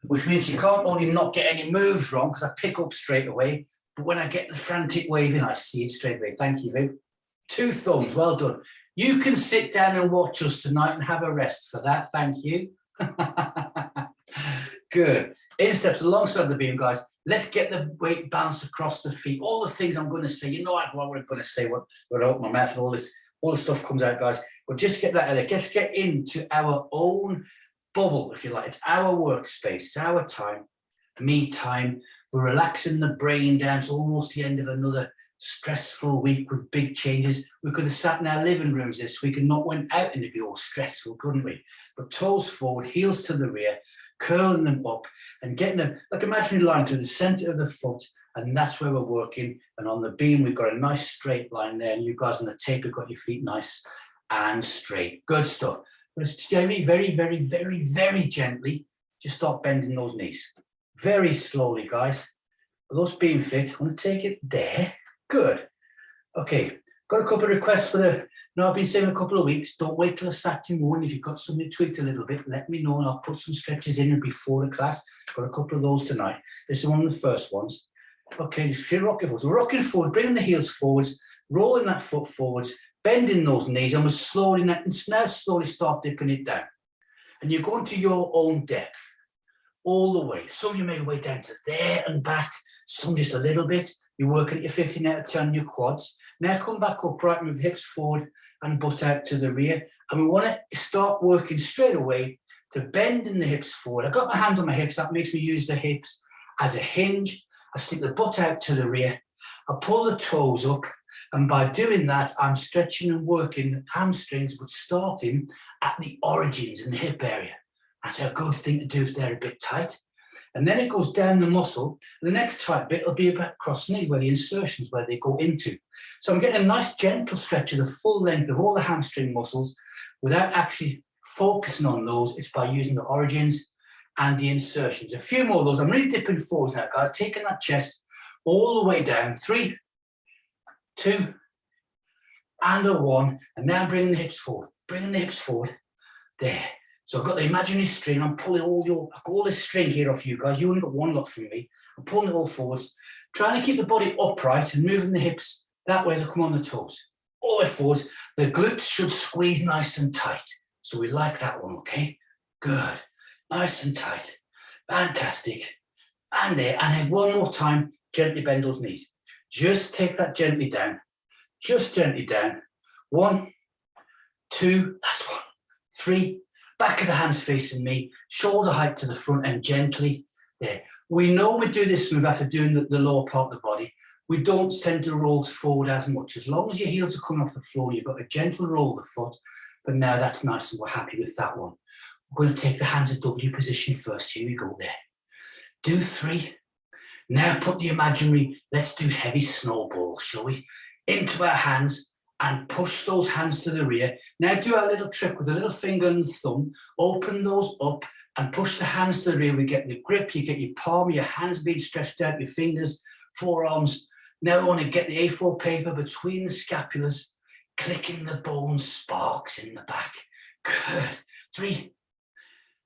which means you can't only not get any moves wrong because I pick up straight away, but when I get the frantic waving, I see it straight away. Thank you, Viv. 2 thumbs, well done. You can sit down and watch us tonight and have a rest for that. Thank you. Good. Insteps alongside the beam, guys. Let's get the weight balanced across the feet. All the things I'm going to say, you know what I'm going to say, what I open my mouth and all the stuff comes out, guys. But just get that, let's get into our own bubble, if you like. It's our workspace, it's our time, me time. We're relaxing the brain down. It's almost the end of another stressful week with big changes. We could have sat in our living rooms this week and not went out and it'd be all stressful, couldn't we? But toes forward, heels to the rear, curling them up and getting a like imaginary line through the center of the foot, and that's where we're working. And on the beam we've got a nice straight line there, and you guys on the tape have got your feet nice and straight. Good stuff. But it's very, very, very, very, very gently just start bending those knees. Very slowly, guys. Those beam fit. I want to take it there. Good. Okay, got a couple of requests for the, I've been saying a couple of weeks, don't wait till a Saturday morning. If you've got something tweaked a little bit, let me know and I'll put some stretches in before the class. Got a couple of those tonight. This is one of the first ones. Okay, just feel rocking forwards. We're rocking forward, bringing the heels forwards, rolling that foot forwards, bending those knees, and we're now slowly start dipping it down. And you're going to your own depth all the way. Some of you may way down to there and back, some just a little bit. You're working at your 15 out of 10 on your quads. Now come back upright, move the hips forward and butt out to the rear. And we want to start working straight away to bending the hips forward. I've got my hands on my hips. That makes me use the hips as a hinge. I stick the butt out to the rear. I pull the toes up. And by doing that, I'm stretching and working hamstrings, but starting at the origins in the hip area. That's a good thing to do if they're a bit tight. And then it goes down the muscle. And the next tight bit will be about cross knee, where the insertions, where they go into. So I'm getting a nice gentle stretch of the full length of all the hamstring muscles without actually focusing on those. It's by using the origins and the insertions. A few more of those. I'm really dipping forwards now, guys, taking that chest all the way down. 3, 2, and a 1. And now bringing the hips forward, there. So I've got the imaginary string. I'm pulling I've got all this string here off you guys. You only got one lot from me. I'm pulling it all forwards, trying to keep the body upright and moving the hips that way as I come on the toes. All the way forwards. The glutes should squeeze nice and tight. So we like that one, okay? Good. Nice and tight. Fantastic. And there. And then one more time, gently bend those knees. Just take that gently down. Just gently down. 1, 2, last 1, 3, back of the hands facing me, shoulder height to the front and gently there. We normally do this move after doing the lower part of the body. We don't tend to roll forward as much. As long as your heels are coming off the floor, you've got a gentle roll of the foot. But now that's nice and we're happy with that one. We're going to take the hands at W position first. Here we go there. Do 3. Now put the imaginary, let's do heavy snowballs, shall we? Into our hands and push those hands to the rear. Now do our little trick with a little finger and the thumb. Open those up and push the hands to the rear. We get the grip, you get your palm, your hands being stretched out, your fingers, forearms. Now we want to get the A4 paper between the scapulas, clicking the bone sparks in the back. Good. 3,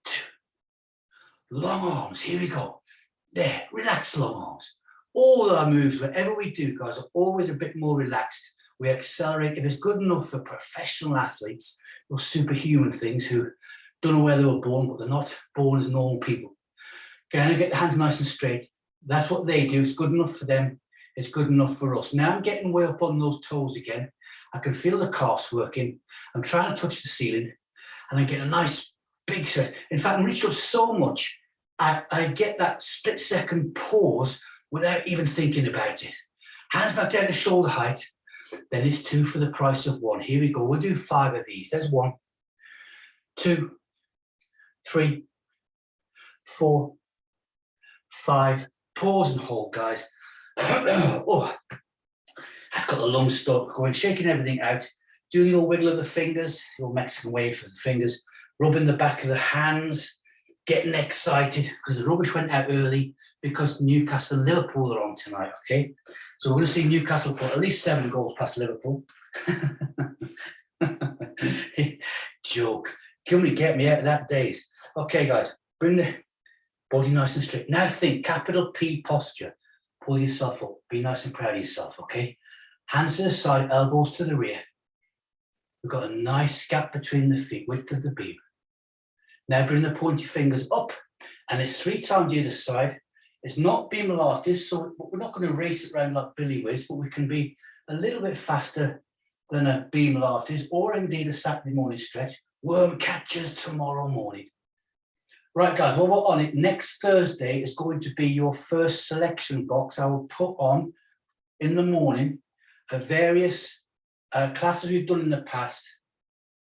2, long arms, here we go. There, relax long arms. All our moves, whatever we do, guys, are always a bit more relaxed. We accelerate. If it's good enough for professional athletes or superhuman things who don't know where they were born, but they're not born as normal people. Okay, get the hands nice and straight. That's what they do. It's good enough for them. It's good enough for us. Now I'm getting way up on those toes again. I can feel the calves working. I'm trying to touch the ceiling and I get a nice big stretch. In fact, I'm reaching up so much, I get that split second pause without even thinking about it. Hands back down to shoulder height. Then it's 2 for the price of 1. Here we go. We'll do 5 of these. There's 1, 2, 3, 4, 5. Pause and hold, guys. Oh, I've got the lungs stuck going, shaking everything out. Doing the old wiggle of the fingers, the old Mexican wave for the fingers. Rubbing the back of the hands. Getting excited because the rubbish went out early because Newcastle and Liverpool are on tonight, okay? So we're going to see Newcastle put at least 7 goals past Liverpool. Joke. Can we get me out of that daze? Okay, guys, bring Body nice and straight. Now think, capital P posture. Pull yourself up. Be nice and proud of yourself, okay? Hands to the side, elbows to the rear. We've got a nice gap between the feet, width of the beam. Now bring the pointy fingers up, and it's 3 times the other side. It's not beam Pilates, so we're not going to race it around like Billy Whiz, but we can be a little bit faster than a beam Pilates, or indeed a Saturday morning stretch. Worm catchers tomorrow morning. Right, guys, well, we're on it. Next Thursday is going to be your first selection box. I will put on in the morning various classes we've done in the past.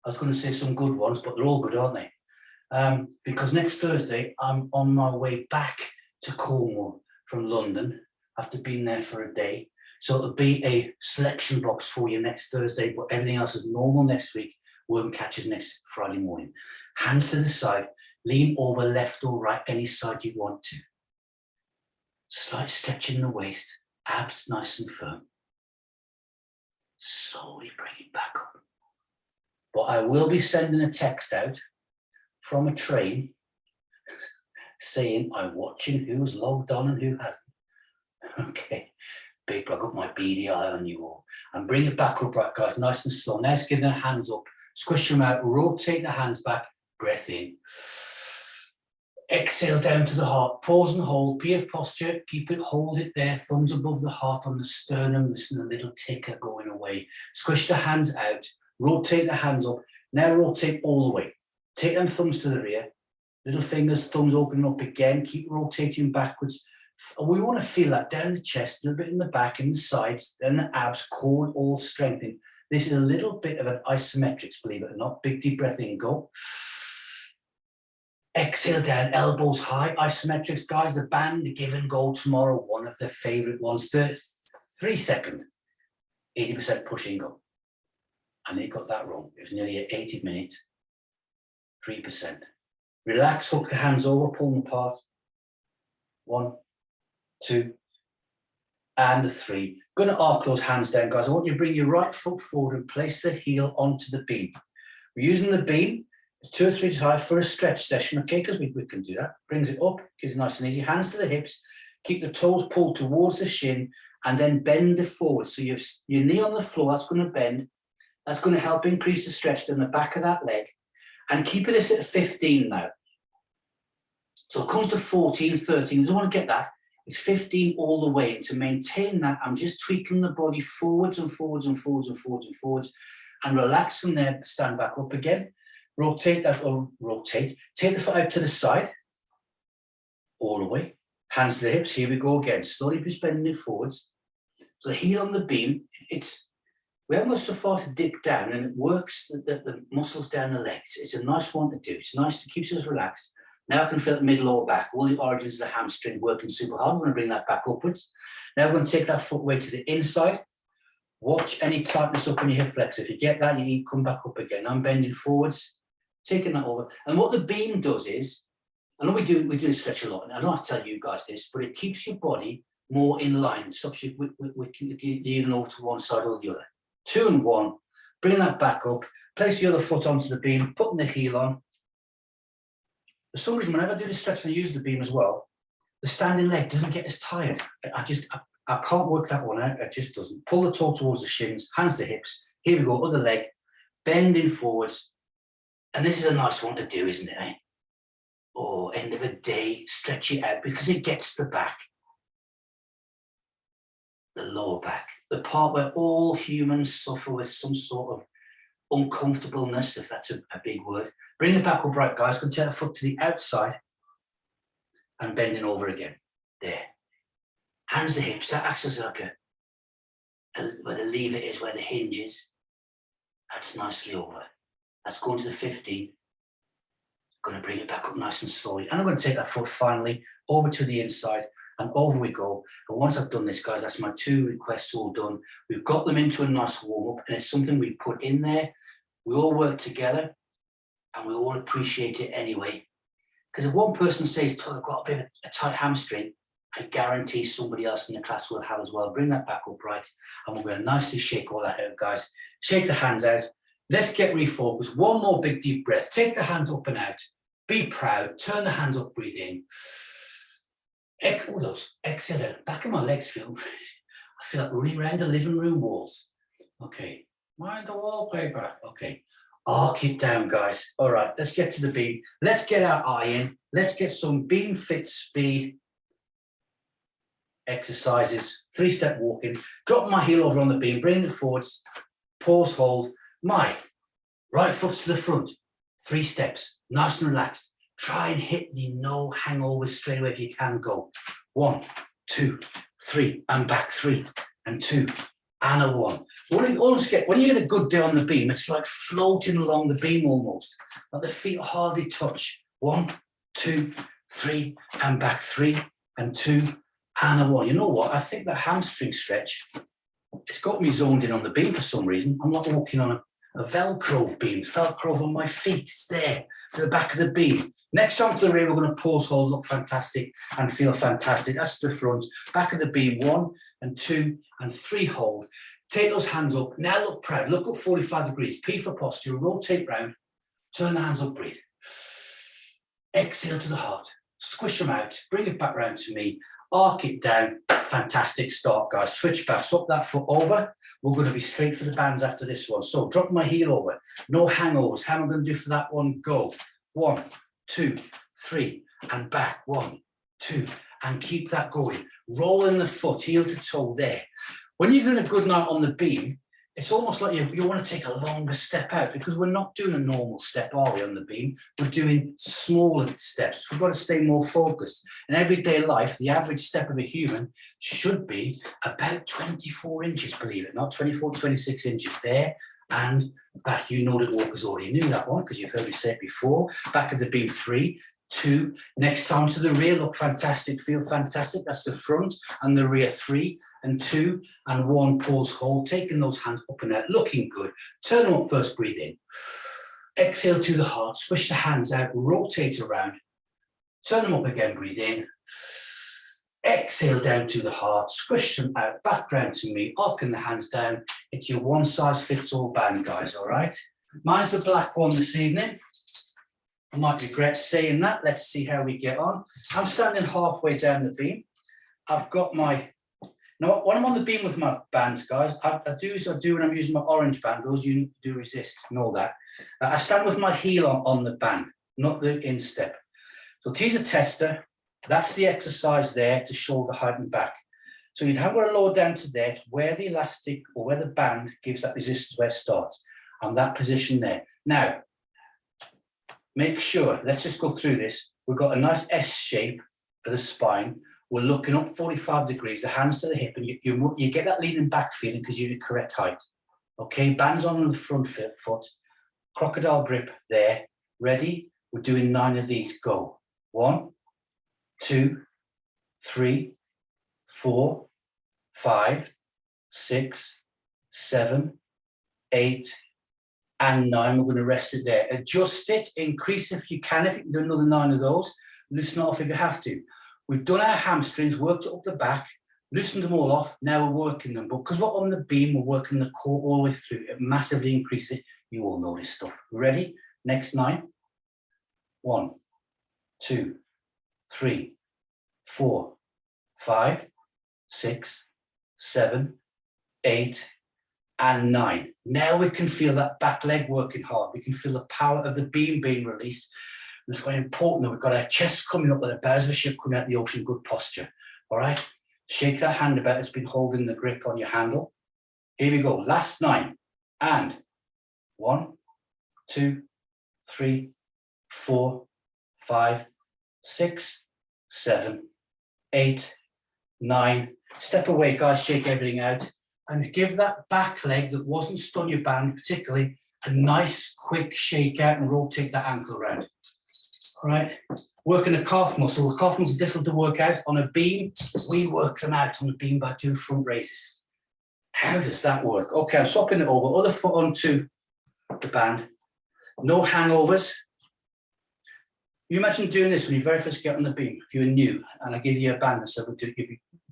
I was going to say some good ones, but they're all good, aren't they? Because next Thursday, I'm on my way back to Cornwall from London after being there for a day. So it'll be a selection box for you next Thursday, but everything else is normal next week. Worm catches next Friday morning. Hands to the side, lean over left or right, any side you want to. Slight stretch in the waist, abs nice and firm. Slowly bring it back up. But I will be sending a text out from a train saying I'm watching who's logged on and who hasn't. Okay, big plug up my beady eye on you all. And bring it back up, right, guys, nice and slow. Now let's get the hands up. Squish them out, rotate the hands back, breath in. Exhale down to the heart, pause and hold, PF posture, keep it, hold it there, thumbs above the heart on the sternum, listen a little ticker going away. Squish the hands out, rotate the hands up, now rotate all the way. Take them thumbs to the rear, little fingers, thumbs open up again, keep rotating backwards. We want to feel that down the chest, a little bit in the back, in the sides, then the abs, core all strengthened. This is a little bit of an isometrics, believe it or not. Big deep breath in, go. Exhale down, elbows high, isometrics, guys. The band, the give and go tomorrow, one of their favorite ones. 3 second, 80% push and go. And they got that wrong. It was nearly an 80-minute, 3%. Relax, hook the hands over, pull them apart. 1, 2, and 3. Going to arc those hands down, guys. I want you to bring your right foot forward and place the heel onto the beam. We're using the beam. It's 2 or 3 times high for a stretch session, okay? Because we can do that. Brings it up, gives it nice and easy. Hands to the hips. Keep the toes pulled towards the shin, and then bend it forward. So your knee on the floor, that's going to bend. That's going to help increase the stretch down the back of that leg. And keep this at 15 now. So it comes to 14, 13. You don't want to get that. It's 15 all the way. And to maintain that, I'm just tweaking the body forwards and forwards and forwards and forwards and forwards, and relax from there. Stand back up again. Rotate that, or rotate. Take the foot out to the side, all the way. Hands to the hips. Here we go again. Slowly just bending it forwards. So the heel on the beam, we haven't got so far to dip down, and it works the muscles down the legs. It's a nice one to do. It's nice, it keeps us relaxed. Now I can feel the mid lower back, all the origins of the hamstring working super hard. I'm going to bring that back upwards. Now I'm going to take that foot weight to the inside. Watch any tightness up in your hip flexor. If you get that, you come back up again. I'm bending forwards, taking that over. And what the beam does is, I know we do this stretch a lot, and I don't have to tell you guys this, but it keeps your body more in line, stops you with leaning over to one side or the other. 2 and 1, bring that back up, place the other foot onto the beam, putting the heel on. For some reason, whenever I do this stretch and I use the beam as well, the standing leg doesn't get as tired. I can't work that one out, it just doesn't. Pull the toe towards the shins, hands to hips. Here we go, other leg, bending forwards. And this is a nice one to do, isn't it, eh? Oh, end of a day, stretch it out, because it gets the back. The lower back, the part where all humans suffer with some sort of uncomfortableness, if that's a big word. Bring it back upright, guys. Going to take the foot to the outside and bending over again. There. Hands to hips. That acts as like where the lever is, where the hinge is. That's nicely over. That's going to the 15. Going to bring it back up nice and slowly. And I'm going to take that foot finally over to the inside. And over we go. And once I've done this, guys, that's my 2 requests all done. We've got them into a nice warm-up, and it's something we put in there. We all work together, and we all appreciate it anyway. Because if one person says, I've got a bit of a tight hamstring, I guarantee somebody else in the class will have as well. Bring that back upright, and we're going to nicely shake all that out, guys. Shake the hands out. Let's get refocused. One more big deep breath. Take the hands up and out. Be proud. Turn the hands up, breathe in. Exhale out. Back of my legs feel, I feel like running around the living room walls. Okay, mind the wallpaper. Okay, arc it down, guys. All right, let's get to the beam. Let's get our eye in. Let's get some BEAMFIT speed exercises. 3-step walking. Drop my heel over on the beam, bring it forwards, pause, hold. My right foot's to the front. 3 steps, nice and relaxed. Try and hit the no hangovers straight away if you can. Go 1, 2, 3, and back 3 and 2 and a 1. When you get a good day on the beam, it's like floating along the beam almost. Like the feet hardly touch. 1, 2, 3, and back 3 and 2 and a 1. You know what? I think the hamstring stretch, it's got me zoned in on the beam for some reason. I'm not walking on a Velcro beam, Velcro on my feet. It's there to the back of the beam. Next time to the rear, we're going to pause, hold, look fantastic and feel fantastic. That's the front. Back of the beam, 1 and 2 and 3, hold. Take those hands up. Now look proud. Look up 45 degrees. P for posture. Rotate round. Turn the hands up. Breathe. Exhale to the heart. Squish them out. Bring it back round to me. Arc it down. Fantastic start, guys. Switch back. Swap that foot over. We're going to be straight for the bands after this one. So drop my heel over. No hangovers. How am I going to do for that one? Go. 1, 2, 3, and back. 1, 2, and keep that going. Rolling the foot, heel to toe there. When you're doing a good night on the beam, it's almost like you want to take a longer step out because we're not doing a normal step, are we, on the beam? We're doing smaller steps. We've got to stay more focused. In everyday life, the average step of a human should be about 24 inches, believe it or not, 24, 26 inches there and back. You know that walkers already knew that one because you've heard me say it before. Back of the beam, 3, 2. Next time to the rear, look fantastic, feel fantastic. That's the front and the rear, 3 and 2 and 1, pause, hold, taking those hands up and out, looking good. Turn them up first, breathe in. Exhale to the heart, swish the hands out, rotate around. Turn them up again, breathe in. Exhale down to the heart, squish them out, back round to me, arcing the hands down. It's your one-size-fits-all band, guys, all right? Mine's the black one this evening. I might regret saying that. Let's see how we get on. I'm standing halfway down the beam. I've got my... Now, when I'm on the beam with my bands, guys, I do when I'm using my orange band. Those you do resist, know that. I stand with my heel on the band, not the instep. So tease a tester. That's the exercise there to shoulder height and back. So you'd have a lower down to there, to where the elastic or where the band gives that resistance, where it starts, and that position there. Now, make sure, let's just go through this. We've got a nice S shape for the spine. We're looking up 45 degrees, the hands to the hip, and you get that leaning back feeling because you're the correct height. Okay, bands on the front foot, crocodile grip there. Ready? We're doing 9 of these. Go. 1, 2, 3, 4, 5, 6, 7, 8, and 9. We're going to rest it there. Adjust it, increase if you can. If you can do another 9 of those, loosen it off if you have to. We've done our hamstrings, worked it up the back, loosened them all off. Now we're working them. But because we're on the beam, we're working the core all the way through. It massively increases it. You all know this stuff. Ready? Next 9. 1, 2, 3, 4, 5, 6, 7, 8, and 9. Now we can feel that back leg working hard. We can feel the power of the beam being released. And it's very important that we've got our chest coming up with the bows of the ship coming out the ocean, good posture. All right? Shake that hand about. It's been holding the grip on your handle. Here we go. Last 9. And 1, 2, 3, 4, 5, 6, 7, 8, 9. Step away, guys. Shake everything out. And give that back leg that wasn't stuck on your band, particularly, a nice, quick shake out and rotate that ankle around. All right, working the calf muscle. The calf muscle is difficult to work out. On a beam, we work them out on the beam by doing front raises. How does that work? Okay, I'm swapping it over. Other foot onto the band. No hangovers. You imagine doing this when you very first get on the beam, if you're new, and I give you a band and said,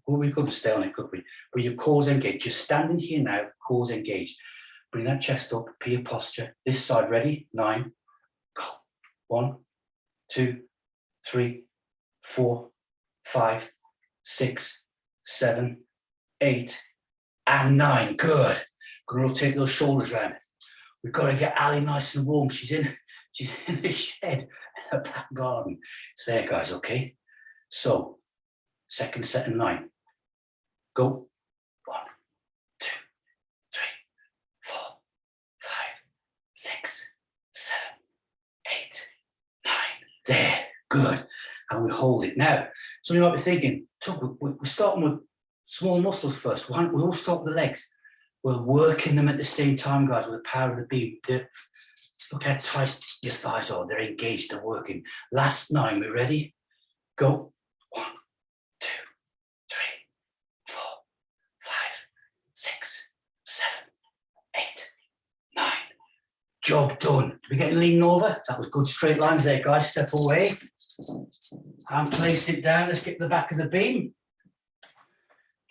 we couldn't stay on it, could we? But your core's engaged. You're standing here now, core's engaged. Bring that chest up, P your posture. This side, ready? 9, go. 1, 2, 3, 4, 5, 6, 7, 8, and 9. Good. Gonna rotate those shoulders round. We've got to get Ali nice and warm. She's in the shed in the back garden. It's there, guys, okay? So, second set of 9. Go. 1, 2, 3, 4, 5, 6, 7, 8, 9. There. Good. And we hold it. Now, some of you might be thinking, we're starting with small muscles first. We all start with the legs. We're working them at the same time, guys, with the power of the beam. Look how tight your thighs are. They're engaged. They're working. Last 9. We ready? Go. 1, 2, 3, 4, 5, 6, 7, 8, 9. Job done. We're getting leaning over. That was good straight lines there, guys. Step away and place it down. Let's get the back of the beam.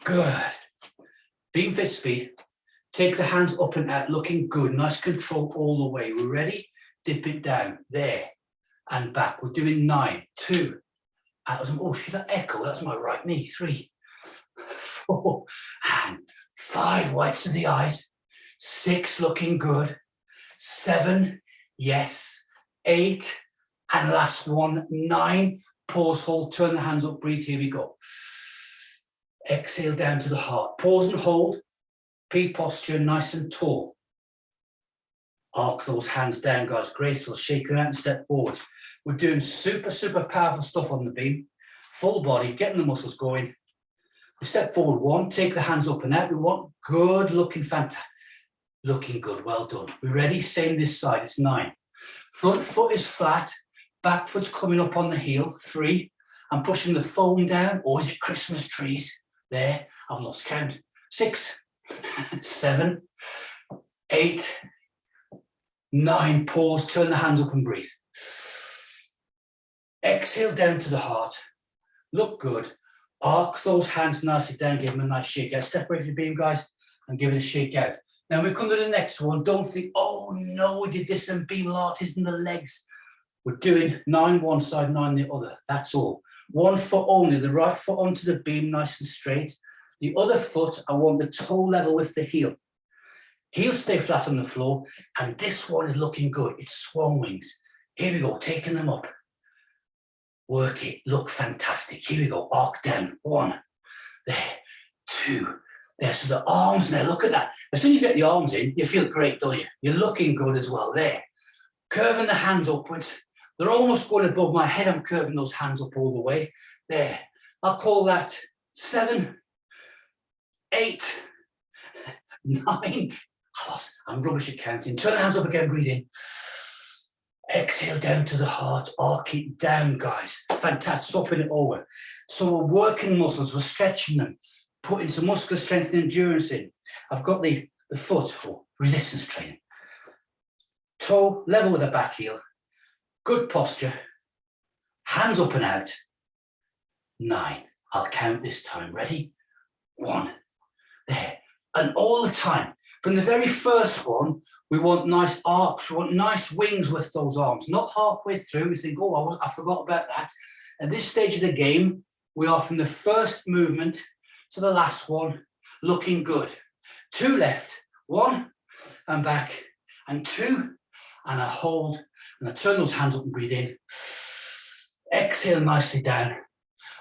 Good. BEAMFIT speed. Take the hands up and out, looking good. Nice control all the way. We're ready? Dip it down. There. And back. We're doing 9, 2. Oh, see that echo? That's my right knee. 3, 4, and 5. Whites of the eyes. 6, looking good. 7, yes. 8, and last one, 9. Pause, hold, turn the hands up, breathe. Here we go. Exhale down to the heart. Pause and hold. P posture, nice and tall. Arc those hands down, guys. Graceful. Shake them out and step forward. We're doing super, super powerful stuff on the beam. Full body, getting the muscles going. We step forward 1, take the hands up and out. We want good looking, fantastic. Looking good, well done. We ready? Same this side, it's 9. Front foot is flat. Back foot's coming up on the heel. 3. I'm pushing the foam down. Or is it Christmas trees? There, I've lost count. 6, 7, 8, 9. Pause, turn the hands up and breathe. Exhale down to the heart. Look good. Arc those hands nicely down, give them a nice shake out. Step away from the beam, guys, and give it a shake out. Now we come to the next one. Don't think, oh no, we did this and beam Pilates in the legs. We're doing 9 one side, 9 the other. That's all. 1 foot only, the right foot onto the beam, nice and straight. The other foot, I want the toe level with the heel. Heel stay flat on the floor, and this one is looking good. It's swan wings. Here we go, taking them up. Work it, look fantastic. Here we go, arc down. 1, there, 2, there. So the arms now, look at that. As soon as you get the arms in, you feel great, don't you? You're looking good as well, there. Curving the hands upwards. They're almost going above my head. I'm curving those hands up all the way. There. I'll call that 7, 8, 9. I'm rubbish at counting. Turn the hands up again, breathe in. Exhale down to the heart. Arc it down, guys. Fantastic. Swapping it over. So we're working muscles. We're stretching them. Putting some muscular strength and endurance in. I've got the foot for resistance training. Toe level with the back heel. Good posture. Hands up and out. 9. I'll count this time. Ready? 1. There. And all the time. From the very first one, we want nice arcs. We want nice wings with those arms. Not halfway through, we think, oh, I forgot about that. At this stage of the game, we are from the first movement to the last one, looking good. 2 left. 1, and back. And 2, and I hold. And I turn those hands up and breathe in. Exhale nicely down.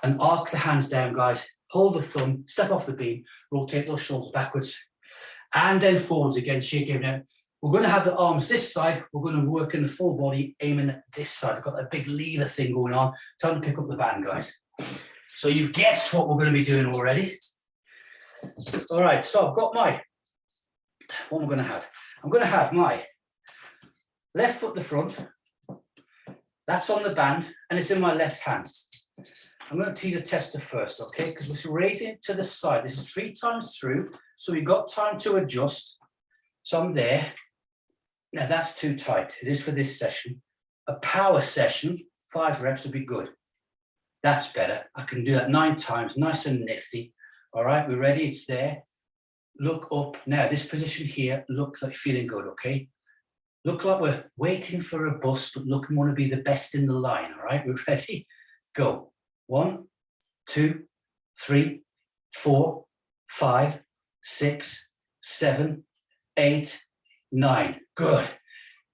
And arc the hands down, guys. Hold the thumb, step off the beam, rotate those shoulders backwards. And then forwards again, shake it out. We're going to have the arms this side. We're going to work in the full body, aiming at this side. I've got that big lever thing going on. Time to pick up the band, guys. So you've guessed what we're going to be doing already. All right, so I've got what am I going to have? I'm going to have my left foot the front. That's on the band, and it's in my left hand. I'm going to tease a tester first, okay? Because we're raising it to the side. This is 3 times through, so we've got time to adjust. So I'm there. Now that's too tight. It is for this session. A power session, 5 reps would be good. That's better. I can do that 9 times, nice and nifty. All right, we're ready, it's there. Look up. Now, this position here looks like feeling good, okay? Look like we're waiting for a bus, but look and want to be the best in the line, all right? We're ready? Go. 1, 2, 3, 4, 5, 6, 7, 8, 9. Good.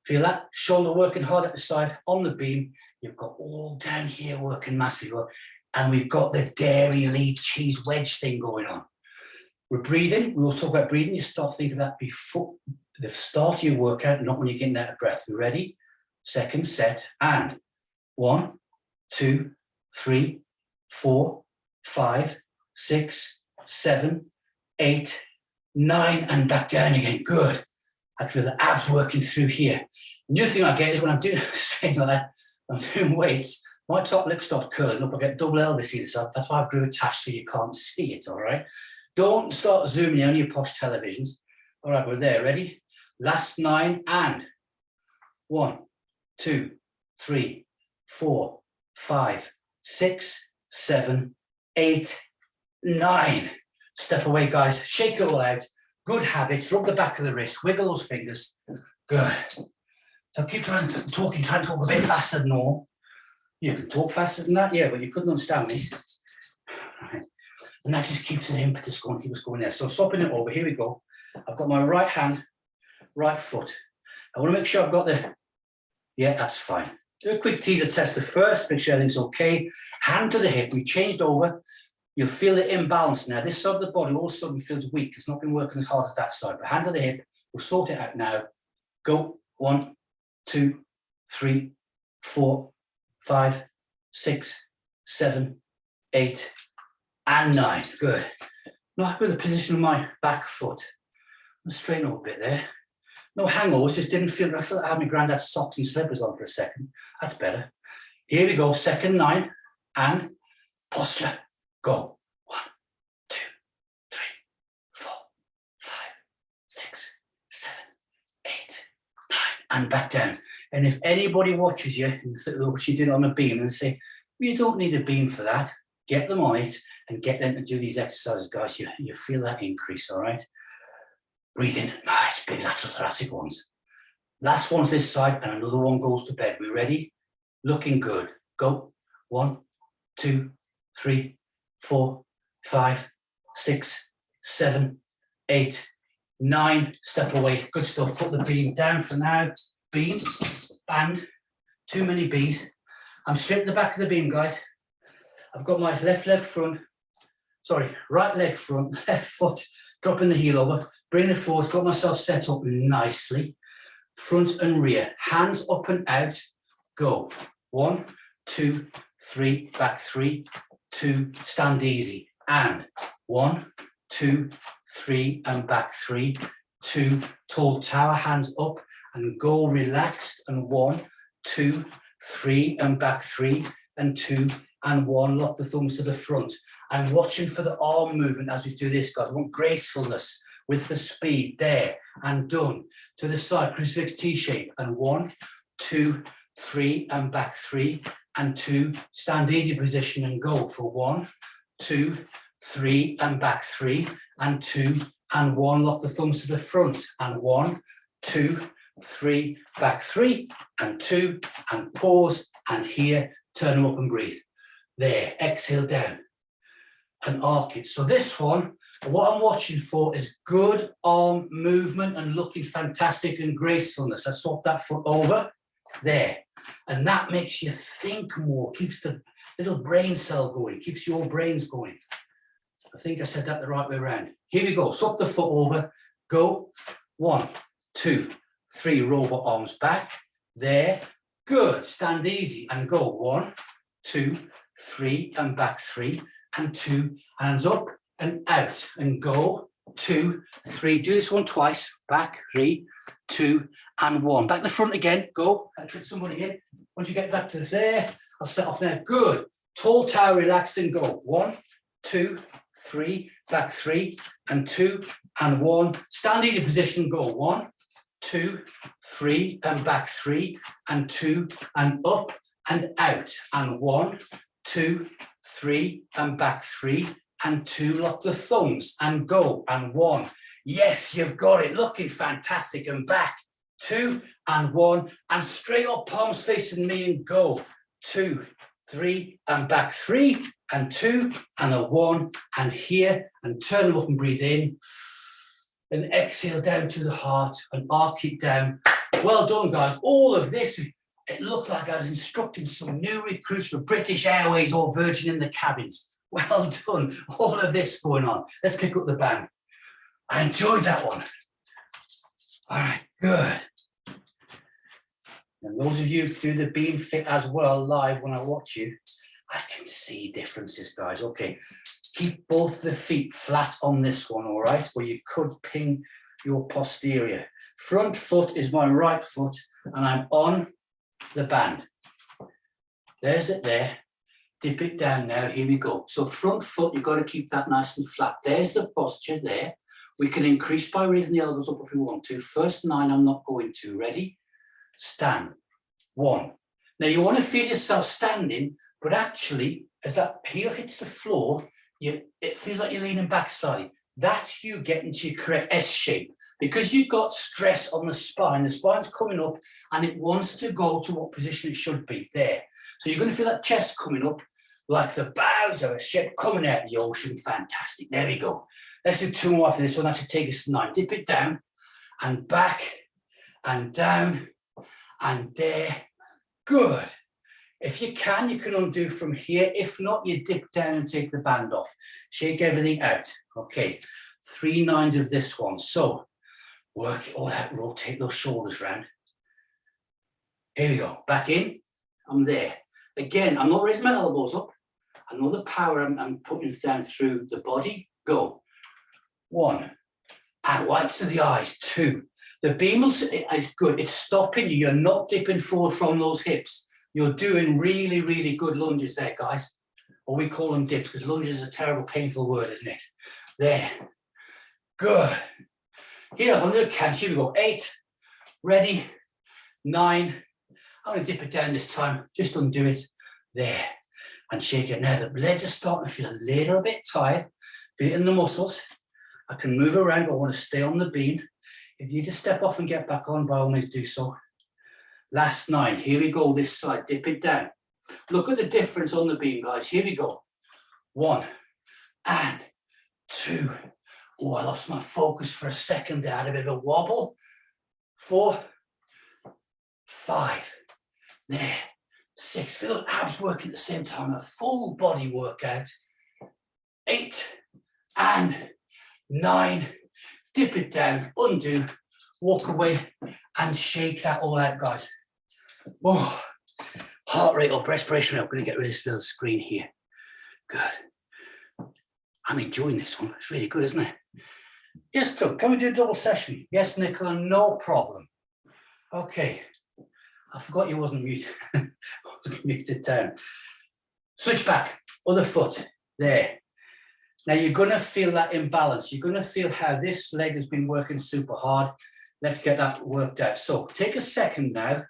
Feel that? Shoulder working hard at the side on the beam. You've got all down here working massively well. And we've got the dairy lead cheese wedge thing going on. We're breathing. We will talk about breathing. You start thinking that before the start of your workout, not when you're getting out of breath. You ready? Second set. And 1, 2, 3, 4, 5, 6, 7, 8, 9, and back down again. Good. I can feel the abs working through here. The new thing I get is when I'm doing straight like that, I'm doing weights, my top lip starts curling up. I get double Elvis here, so that's why I've grew attached so you can't see it, all right? Don't start zooming in on your posh televisions. All right, we're there. Ready? Last 9 and 1, 2, 3, 4, 5, 6, 7, 8, 9. Step away, guys. Shake it all out. Good habits. Rub the back of the wrist. Wiggle those fingers. Good. So keep trying to talk a bit faster than normal. You can talk faster than that, yeah, but you couldn't understand me. Right. And that just keeps an impetus going, keep us going there. So swapping it over, here we go. I've got my right hand, right foot. I want to make sure I've got the, yeah, that's fine. Do a quick teaser tester first, make sure everything's okay. Hand to the hip, we changed over. You'll feel the imbalance now. This side of the body all of a sudden feels weak. It's not been working as hard as that side, but hand to the hip, we'll sort it out now. Go, 1, 2, 3, 4, 5, 6, 7, 8, and 9. Good. Not happy with the position of my back foot. Let's straighten up a bit there. No hangovers, just didn't feel, I felt like I had my granddad's socks and slippers on for a second. That's better. Here we go, second 9, and posture. Go. 1, 2, 3, 4, 5, 6, 7, 8, 9, and back down. And if anybody watches you and what you did on a beam and they say, you don't need a beam for that, get them on it and get them to do these exercises, guys. You feel that increase, all right? Breathe in, nice, big lateral thoracic ones. Last one's this side and another one goes to bed. We ready? Looking good. Go. 1, 2, 3, 4, 5, 6, 7, 8, 9. Step away. Good stuff. Put the beam down for now. Beam, band. Too many B's. I'm straight at the back of the beam, guys. I've got my left leg front. Sorry, right leg front, left foot, dropping the heel over, bring it forward, got myself set up nicely. Front and rear, hands up and out, go. 1, 2, 3, back 3, 2, stand easy. And 1, 2, 3, and back 3, 2, tall tower, hands up and go relaxed. And 1, 2, 3, and back 3, and 2, and 1, lock the thumbs to the front. I'm watching for the arm movement as we do this, guys. I want gracefulness with the speed there and done. To the side, crucifix T shape. And 1, 2, 3, and back 3, and 2, stand easy position and go for 1, 2, 3, and back 3, and 2, and 1, lock the thumbs to the front. And 1, 2, 3, back 3, and 2, and pause, and here, turn them up and breathe. There, exhale down and arc it. So this one, what I'm watching for is good arm movement and looking fantastic and gracefulness. I swap that foot over there. And that makes you think more, keeps the little brain cell going, keeps your brains going. I think I said that the right way around. Here we go, swap the foot over, go. 1, 2, 3, robot arms back, there. Good, stand easy and go. 1, 2, 3, and back 3, and 2, hands up and out and go. 2, 3, do this one twice, back 3, 2, and 1. Back to the front again, go. I'll trick somebody in. Once you get back to there, I'll set off now. Good. Tall tower, relaxed and go. 1, 2, 3, back 3, and 2, and 1. Stand easy position, go. 1, 2, 3, and back 3, and 2, and up and out. And 1, 2, 3, and back 3, and 2, lock the thumbs and go. And 1. Yes, you've got it. Looking fantastic. And back 2, and 1, and straight up, palms facing me and go. 2, 3, and back, 3, and 2, and a 1, and here, and turn them up and breathe in, and exhale down to the heart, and arc it down. Well done, guys. All of this, it looked like I was instructing some new recruits for British Airways or Virgin in the cabins. Well done. All of this going on. Let's pick up the band. I enjoyed that one. All right, good. And those of you who do the BEAMFIT as well live when I watch you, I can see differences, guys. Okay, keep both the feet flat on this one, all right? Or you could ping your posterior. Front foot is my right foot, and I'm on the band. There's it there. Dip it down now. Here we go. So front foot, you've got to keep that nice and flat. There's the posture there. We can increase by raising the elbows up if we want to. First 9, I'm not going to. Ready? Stand. 1. Now you want to feel yourself standing, but actually, as that heel hits the floor, it feels like you're leaning back slightly. That's you getting to your correct S shape. Because you've got stress on the spine's coming up and it wants to go to what position it should be, there. So you're going to feel that chest coming up like the bows of a ship coming out of the ocean. Fantastic. There we go. Let's do 2 more after this one. That should take us to 9. Dip it down and back and down and there. Good. If you can undo from here. If not, you dip down and take the band off. Shake everything out. Okay. 3 9s of this one. So work it all out. Rotate those shoulders round. Here we go. Back in. I'm there. Again, I'm not raising my elbows up. I know the power I'm putting down through the body. Go. 1. And whites of the eyes. 2. The beam, it's good. It's stopping you. You're not dipping forward from those hips. You're doing really, really good lunges there, guys. Or we call them dips, because lunges is a terrible, painful word, isn't it? There. Good. Here, I'm going to count. Here we go. 8. Ready. 9. I'm going to dip it down this time. Just undo it. There. And shake it. Now, the legs are starting to feel a little bit tired. Feel it in the muscles. I can move around, but I want to stay on the beam. If you need to step off and get back on, by all means do so. Last 9. Here we go, this side. Dip it down. Look at the difference on the beam, guys. Here we go. 1 and 2. Oh, I lost my focus for a second there. I had a bit of a wobble. 4, 5. There. 6. Feel the abs working at the same time. A full body workout. 8 and 9. Dip it down. Undo. Walk away and shake that all out, guys. Oh, heart rate up, respiration rate. I'm going to get rid of this little screen here. Good. I'm enjoying this one. It's really good, isn't it? Yes, Doug, can we do a double session? Yes, Nicola, no problem. Okay. I forgot you wasn't muted. I wasn't muted down. Switch back. Other foot. There. Now you're going to feel that imbalance. You're going to feel how this leg has been working super hard. Let's get that worked out. So take a second now.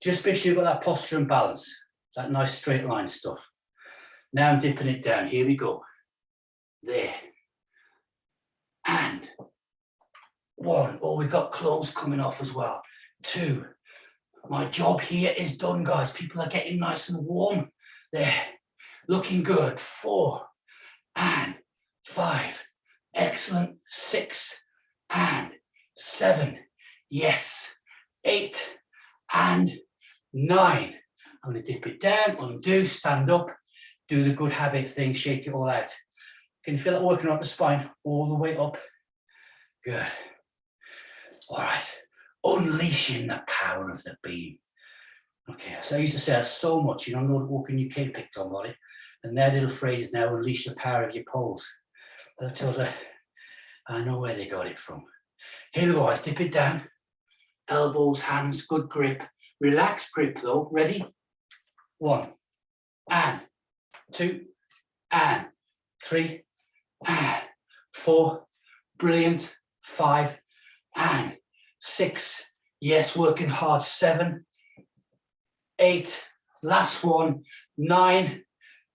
Just make sure you've got that posture and balance. That nice straight line stuff. Now I'm dipping it down. Here we go. There. And 1. Oh, we've got clothes coming off as well. 2. My job here is done, guys. People are getting nice and warm. There. Looking good. 4 and 5. Excellent. 6 and 7. Yes. 8 and 9. I'm going to dip it down, undo, stand up, do the good habit thing, shake it all out. Can you feel it working up the spine all the way up? Good. All right. Unleashing the power of the beam. Okay, so I used to say that so much, you know, I'm not walking UK picked on body. And their little phrase is now unleash the power of your poles. But I told her, I know where they got it from. Here we go, guys, dip it down. Elbows, hands, good grip. Relaxed grip though, ready? 1 and 2 and 3 and 4. Brilliant. 5 and 6. Yes, working hard. 7, 8. Last one. 9.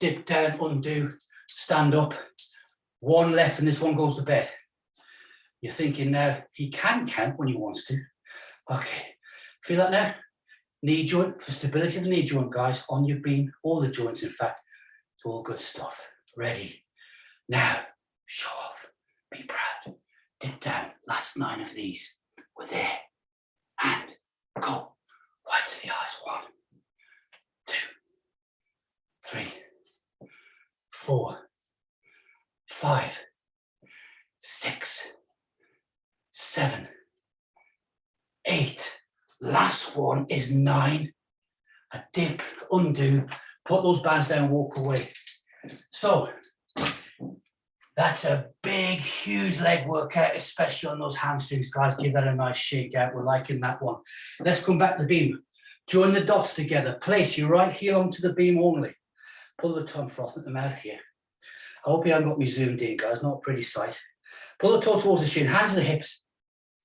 Dip down, undo, stand up. 1 left and this one goes to bed. You're thinking now, he can count when he wants to. Okay, feel that now? knee joint, for stability of the knee joint, guys, on your beam, all the joints, in fact. It's all good stuff. Ready. Now, show off. Be proud. Dip down. Last 9 of these. We're there. And go. Wide to the eyes. 1, 2, 3, 4, 5, 6, 7, 8. Last one is 9. A dip, undo, put those bands down, walk away. So that's a big, huge leg workout, especially on those hamstrings, guys. Give that a nice shake out. We're liking that one. Let's come back to the beam. Join the dots together. Place your right heel onto the beam only. Pull the tongue froth at the mouth here. I hope you haven't got me zoomed in, guys. Not a pretty sight. Pull the toe towards the shin. Hands to the hips.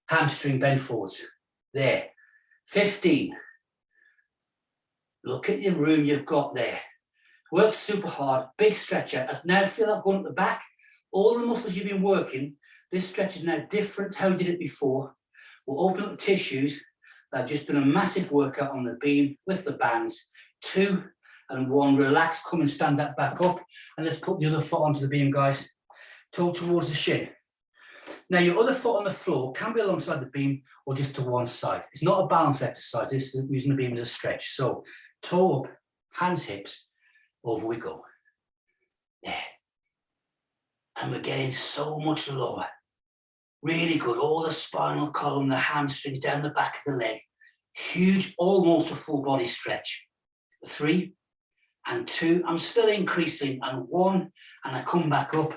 Hamstring bend forwards. There. 15. Look at the room you've got there. Worked super hard. Big stretch out. Now feel like going at the back. All the muscles you've been working, this stretch is now different to how we did it before. We'll open up the tissues. I've just done a massive workout on the beam with the bands. 2 and 1. Relax, come and stand that back up. And let's put the other foot onto the beam, guys. Toe towards the shin. Now your other foot on the floor can be alongside the beam or just to one side. It's not a balance exercise. This is using the beam as a stretch. So toe up, hands, hips, over we go. There. And we're getting so much lower. Really good. All the spinal column, the hamstrings, down the back of the leg. Huge, almost a full body stretch. 3 and 2. I'm still increasing. And 1, and I come back up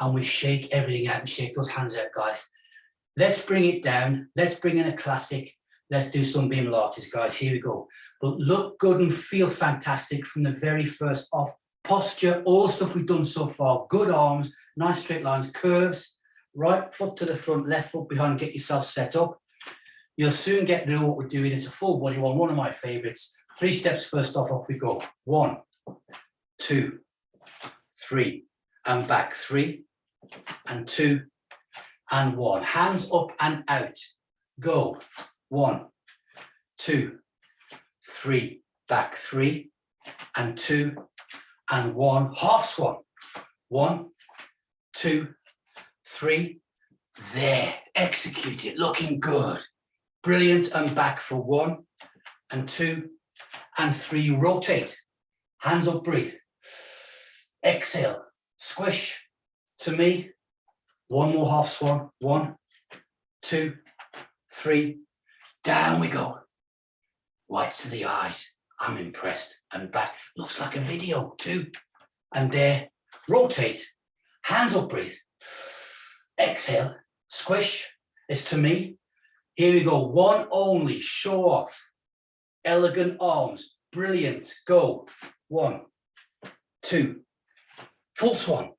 and we shake everything out and shake those hands out, guys. Let's bring it down. Let's bring in a classic. Let's do some beam Pilates, guys. Here we go. But look good and feel fantastic from the very first off. Posture, all the stuff we've done so far. Good arms, nice straight lines, curves. Right foot to the front, left foot behind. Get yourself set up. You'll soon get to know what we're doing. It's a full body one of my favorites. 3 steps first off we go. 1, 2, 3, and back. 3 and 2 and 1. Hands up and out. Go. 1, 2, 3, back. 3 and 2 and 1. Half swan. 1, 2, 3. There. Execute it. Looking good. Brilliant. And back for 1 and 2 and 3. Rotate. Hands up, breathe. Exhale. Squish. To me. 1 more half swan. 1, 2, 3. Down we go. White to the eyes. I'm impressed. And back. Looks like a video. 2 and there. Rotate. Hands up, breathe. Exhale. Squish. It's to me. Here we go. 1 only. Show off. Elegant arms. Brilliant. Go. 1, 2. Full swan.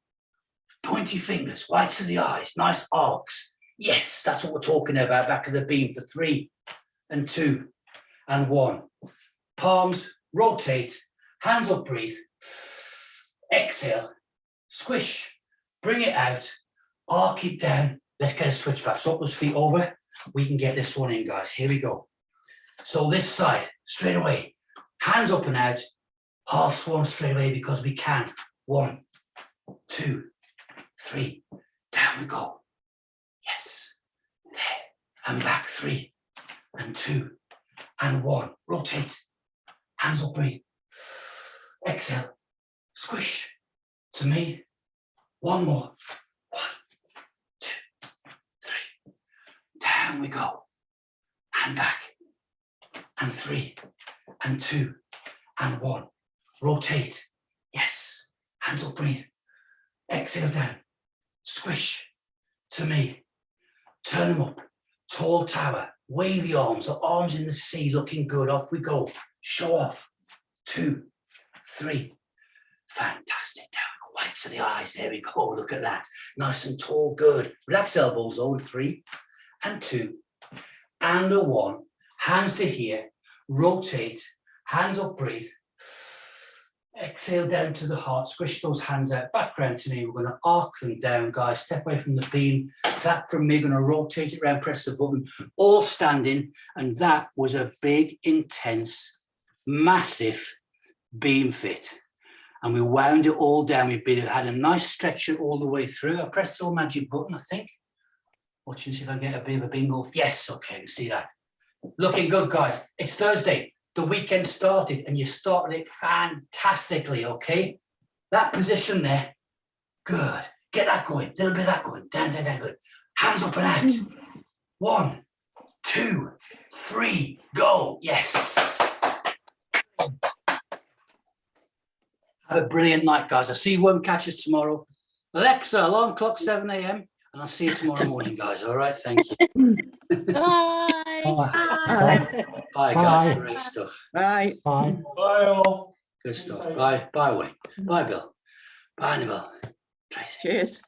Pointy fingers. White to the eyes. Nice arcs. Yes, that's what we're talking about. Back of the beam for 3 and 2 and 1. Palms. Rotate. Hands up. Breathe. Exhale. Squish. Bring it out. Arc it down. Let's get a switch back. Swap those feet over. We can get this one in, guys. Here we go. So this side, straight away. Hands up and out. Half swan straight away because we can. 1, 2, 3. Down we go. Yes. There. And back. 3 and 2 and 1. Rotate. Hands up, breathe. Exhale. Squish. To me. 1 more. 1, 2, 3. Down we go. And back. And 3 and 2 and 1. Rotate. Yes. Hands up, breathe. Exhale down. Squish. To me. Turn them up. Tall tower. Wave the arms. The arms in the sea. Looking good. Off we go. Show off. 2, 3. Fantastic. Down we go. White to the eyes. There we go. Look at that. Nice and tall. Good. Relax elbows. 3 and 2 and a 1. Hands to here. Rotate. Hands up. Breathe. Exhale down to the heart. Squish those hands out. Back round to me. We're going to arc them down, guys. Step away from the beam. clap from me, going to rotate it around, press the button, all standing. And that was a big, intense, massive beam fit. And we wound it all down. Had a nice stretcher all the way through. I pressed the magic button, I think. Watch and see if I get a bit of a bingo. Yes, okay, you see that. Looking good, guys. It's Thursday. The weekend started, and you started it fantastically, okay? That position there, good. Get that going, a little bit of that going. Down, down, down, good. Hands up and out. 1, 2, 3, go. Yes. Have a brilliant night, guys. I'll see you won't catch us tomorrow. Alexa, alarm clock 7 a.m. and I'll see you tomorrow morning, guys. All right, thank you. Bye. Bye. Bye, guys. Great stuff. Bye. Bye. Bye all. Good stuff. Bye. Bye, Wayne. Bye, Bill. Bye, Annabelle. Tracy. Cheers.